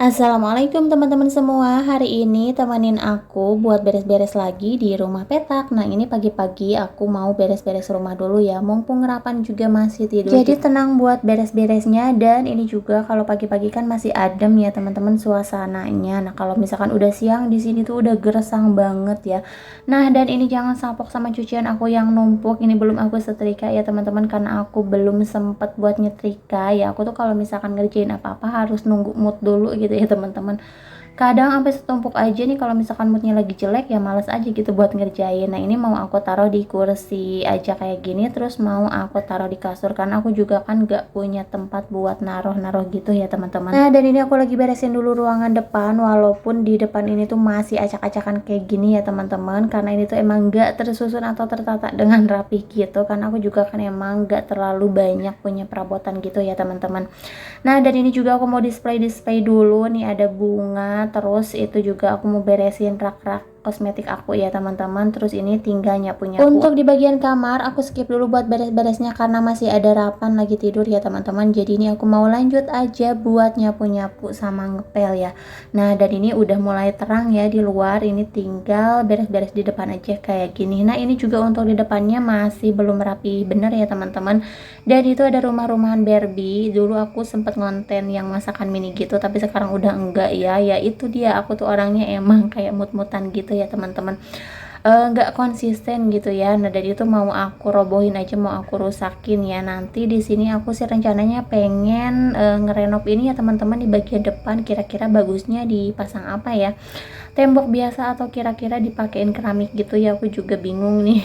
Assalamualaikum teman-teman semua. Hari ini temenin aku buat beres-beres lagi di rumah petak. Nah, ini pagi-pagi aku mau beres-beres rumah dulu ya. Mumpung Rapan juga masih tidur. Jadi tenang buat beres-beresnya, dan ini juga kalau pagi-pagi kan masih adem ya teman-teman suasananya. Nah, kalau misalkan udah siang di sini tuh udah gersang banget ya. Nah, dan ini jangan salpok sama cucian aku yang numpuk. Ini belum aku setrika ya teman-teman, karena aku belum sempet buat nyetrika ya. Aku tuh kalau misalkan ngerjain apa-apa harus nunggu mood dulu gitu ya teman-teman. Kadang sampai setumpuk aja nih kalau misalkan moodnya lagi jelek ya males aja gitu buat ngerjain. Nah, ini mau aku taruh di kursi aja kayak gini, terus mau aku taruh di kasur karena aku juga kan gak punya tempat buat naruh-naruh gitu ya teman-teman. Nah, dan ini aku lagi beresin dulu ruangan depan, walaupun di depan ini tuh masih acak-acakan kayak gini ya teman-teman, karena ini tuh emang gak tersusun atau tertata dengan rapi gitu, karena aku juga kan emang gak terlalu banyak punya perabotan gitu ya teman-teman. Nah, dan ini juga aku mau display dulu nih, ada bunga, terus itu juga aku mau beresin rak-rak kosmetik aku ya teman-teman. Terus ini tinggal nyapu-nyapu. Untuk di bagian kamar aku skip dulu buat beres-beresnya karena masih ada Rapan lagi tidur ya teman-teman. Jadi ini aku mau lanjut aja buat nyapu-nyapu sama ngepel ya. Nah, dan ini udah mulai terang ya di luar, ini tinggal beres-beres di depan aja kayak gini. Nah, ini juga untuk di depannya masih belum rapi bener ya teman-teman. Dan itu ada rumah-rumahan Barbie. Dulu aku sempet ngonten yang masakan mini gitu, tapi sekarang udah enggak ya. Ya itu dia, aku tuh orangnya emang kayak mut-mutan gitu ya teman-teman. Nggak konsisten gitu ya. Nah, dari itu mau aku robohin aja, mau aku rusakin ya. Nanti di sini aku sih rencananya pengen ngerenov ini ya teman-teman, di bagian depan. Kira-kira bagusnya dipasang apa ya? Tembok biasa atau kira-kira dipakein keramik gitu ya, aku juga bingung nih.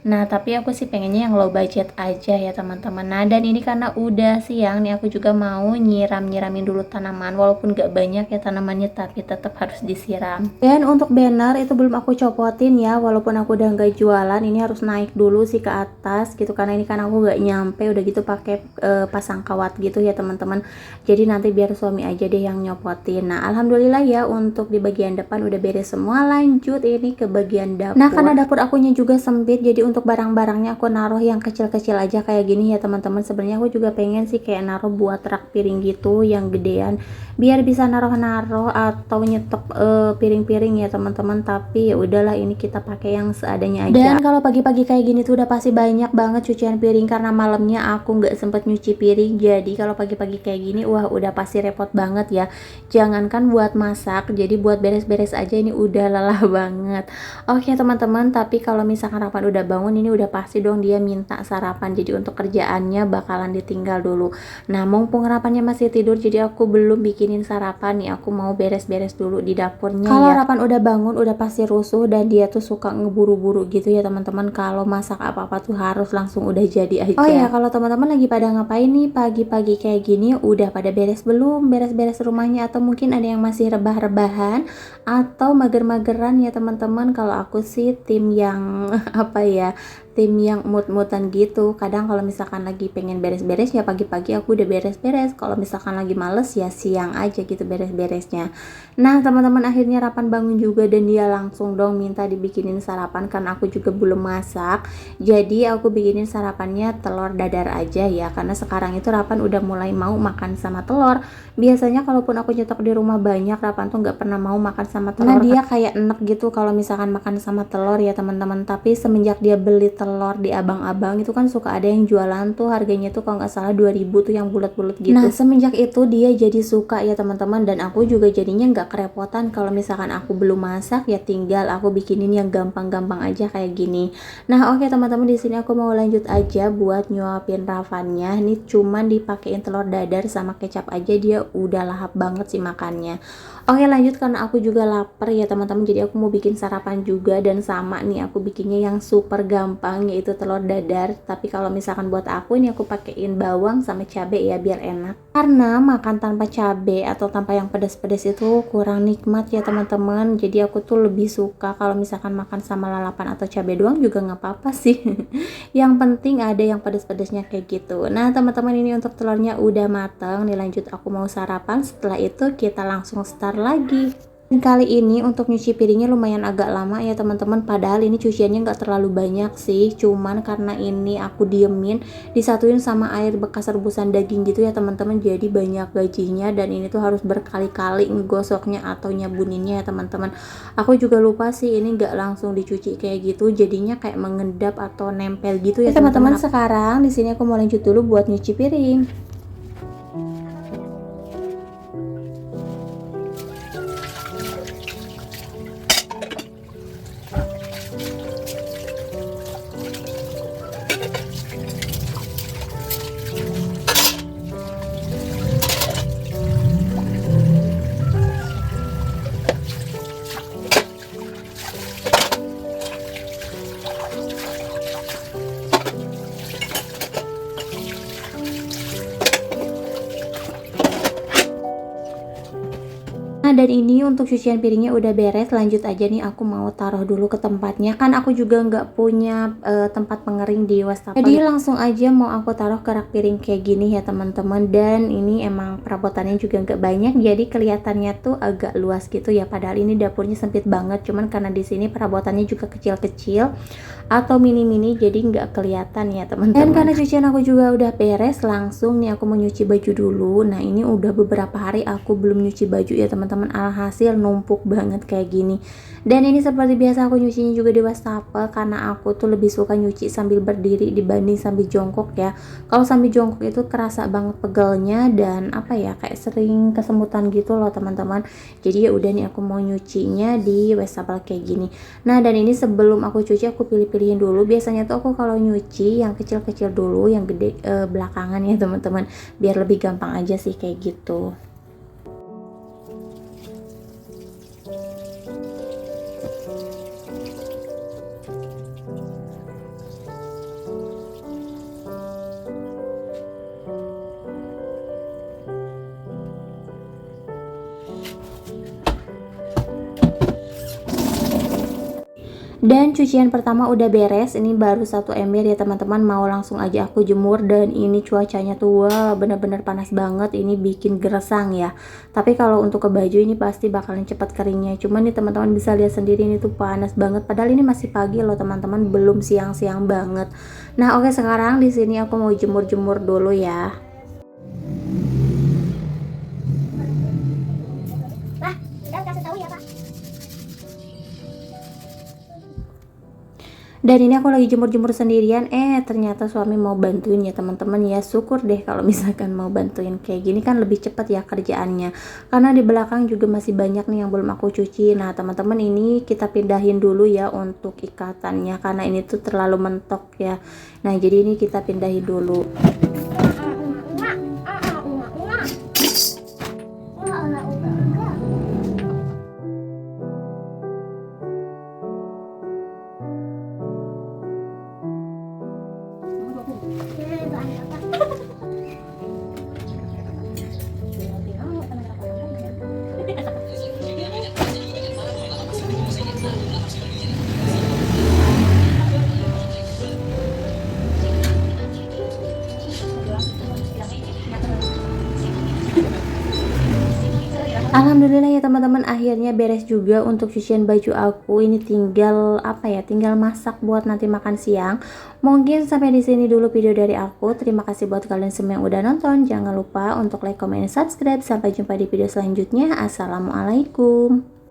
Nah, tapi aku sih pengennya yang low budget aja ya teman-teman. Nah, dan ini karena udah siang nih, aku juga mau nyiramin dulu tanaman, walaupun gak banyak ya tanamannya, tapi tetap harus disiram. Dan untuk banner itu belum aku copotin ya, walaupun aku udah gak jualan, ini harus naik dulu sih ke atas gitu, karena ini kan aku gak nyampe, udah gitu pakai pasang kawat gitu ya teman-teman. Jadi nanti biar suami aja deh yang nyopotin. Nah, alhamdulillah ya untuk di bagian depan udah beres semua. Lanjut ini ke bagian dapur. Nah, karena dapur akunya juga sempit, jadi untuk barang-barangnya aku naruh yang kecil-kecil aja kayak gini ya teman-teman. Sebenarnya aku juga pengen sih kayak naruh buat rak piring gitu yang gedean, biar bisa naruh-naruh atau nyetok piring-piring ya teman-teman. Tapi ya udahlah, ini kita pakai yang seadanya aja. Dan kalau pagi-pagi kayak gini tuh udah pasti banyak banget cucian piring, karena malamnya aku nggak sempet nyuci piring. Jadi kalau pagi-pagi kayak gini wah udah pasti repot banget ya. Jangankan buat masak, jadi buat beres-beres aja ini udah lelah banget. Oke teman-teman, tapi kalau misalkan Rapan udah bangun, ini udah pasti dong dia minta sarapan. Jadi untuk kerjaannya bakalan ditinggal dulu. Nah, mumpung Rapannya masih tidur, jadi aku belum bikinin sarapan nih. Aku mau beres-beres dulu di dapurnya. Kalau ya, Rapan udah bangun udah pasti rusuh, dan dia tuh suka ngeburu-buru gitu ya teman-teman. Kalau masak apa-apa tuh harus langsung udah jadi aja. Oh ya, kalau teman-teman lagi pada ngapain nih pagi-pagi kayak gini, udah pada beres belum? Beres-beres rumahnya, atau mungkin ada yang masih rebah-rebahan atau mager-mageran ya teman-teman. Kalau aku sih tim yang apa ya, tim yang mut-mutan gitu. Kadang kalau misalkan lagi pengen beres-beres ya pagi-pagi aku udah beres-beres, kalau misalkan lagi males ya siang aja gitu beres-beresnya. Nah teman-teman, akhirnya Rapan bangun juga, dan dia langsung dong minta dibikinin sarapan karena aku juga belum masak. Jadi aku bikinin sarapannya telur dadar aja ya, karena sekarang itu Rapan udah mulai mau makan sama telur. Biasanya kalaupun aku nyetok di rumah banyak, Rapan tuh nggak pernah mau makan sama telur. Nah, dia kayak enek gitu kalau misalkan makan sama telur ya teman-teman. Tapi semenjak dia beli telur di abang-abang itu kan suka ada yang jualan tuh, harganya tuh kalau nggak salah 2000 tuh yang bulat-bulat gitu. Nah, semenjak itu dia jadi suka ya teman-teman, dan aku juga jadinya nggak kerepotan kalau misalkan aku belum masak, ya tinggal aku bikinin yang gampang-gampang aja kayak gini. Nah, oke teman-teman, di sini aku mau lanjut aja buat nyuapin Rafannya. Ini cuman dipakein telur dadar sama kecap aja dia udah lahap banget sih makannya. Oke lanjut, karena aku juga lapar ya teman-teman, jadi aku mau bikin sarapan juga. Dan sama nih aku bikinnya yang super gampang, yaitu telur dadar. Tapi kalau misalkan buat aku ini aku pakein bawang sama cabai ya biar enak, karena makan tanpa cabai atau tanpa yang pedas-pedas itu kurang nikmat ya teman-teman. Jadi aku tuh lebih suka kalau misalkan makan sama lalapan atau cabai doang juga nggak apa-apa sih. Yang penting ada yang pedas-pedasnya kayak gitu. Nah teman-teman, ini untuk telurnya udah mateng nih. Lanjut aku mau sarapan, setelah itu kita langsung start lagi. Kali ini untuk nyuci piringnya lumayan agak lama ya teman-teman, padahal ini cuciannya nggak terlalu banyak sih, cuman karena ini aku diemin disatuin sama air bekas rebusan daging gitu ya teman-teman, jadi banyak gajinya dan ini tuh harus berkali-kali ngegosoknya atau nyabuninnya ya teman-teman. Aku juga lupa sih ini nggak langsung dicuci kayak gitu, jadinya kayak mengendap atau nempel gitu ya teman-teman. Sekarang di sini aku mau lanjut dulu buat nyuci piring. Nah, dan ini untuk cucian piringnya udah beres, lanjut aja nih aku mau taruh dulu ke tempatnya. Kan aku juga nggak punya tempat pengering di wastafel. Jadi langsung aja mau aku taruh ke rak piring kayak gini ya teman-teman. Dan ini emang perabotannya juga nggak banyak, jadi kelihatannya tuh agak luas gitu ya. Padahal ini dapurnya sempit banget, cuman karena di sini perabotannya juga kecil-kecil atau mini-mini, jadi nggak kelihatan ya teman-teman. Dan karena cucian aku juga udah beres, langsung nih aku mau nyuci baju dulu. Nah, ini udah beberapa hari aku belum nyuci baju ya teman-teman, alhasil numpuk banget kayak gini. Dan ini seperti biasa aku nyucinya juga di wastafel, karena aku tuh lebih suka nyuci sambil berdiri dibanding sambil jongkok ya. Kalau sambil jongkok itu kerasa banget pegelnya dan apa ya, kayak sering kesemutan gitu loh teman-teman. Jadi ya udah nih aku mau nyucinya di wastafel kayak gini. Nah, dan ini sebelum aku cuci aku pilih-pilihin dulu. Biasanya tuh aku kalau nyuci yang kecil-kecil dulu, yang gede belakangan ya teman-teman, biar lebih gampang aja sih kayak gitu. Dan cucian pertama udah beres, ini baru satu ember ya teman-teman, mau langsung aja aku jemur. Dan ini cuacanya tuh wah bener-bener panas banget, ini bikin gersang ya. Tapi kalau untuk ke baju ini pasti bakalan cepat keringnya, cuman nih teman-teman bisa lihat sendiri ini tuh panas banget, padahal ini masih pagi loh teman-teman, belum siang-siang banget. Nah oke, sekarang di sini aku mau jemur-jemur dulu ya. Lah, udah kasih tahu ya Pak. Dan ini aku lagi jemur-jemur sendirian, ternyata suami mau bantuin ya teman-teman ya. Syukur deh kalau misalkan mau bantuin kayak gini, kan lebih cepet ya kerjaannya. Karena di belakang juga masih banyak nih yang belum aku cuci. Nah teman-teman, ini kita pindahin dulu ya untuk ikatannya, karena ini tuh terlalu mentok ya. Nah jadi ini kita pindahin dulu. Alhamdulillah ya teman-teman, akhirnya beres juga untuk cucian baju aku. Ini tinggal apa ya, tinggal masak buat nanti makan siang. Mungkin sampai di sini dulu video dari aku. Terima kasih buat kalian semua yang udah nonton. Jangan lupa untuk like, comment, dan subscribe. Sampai jumpa di video selanjutnya. Assalamualaikum.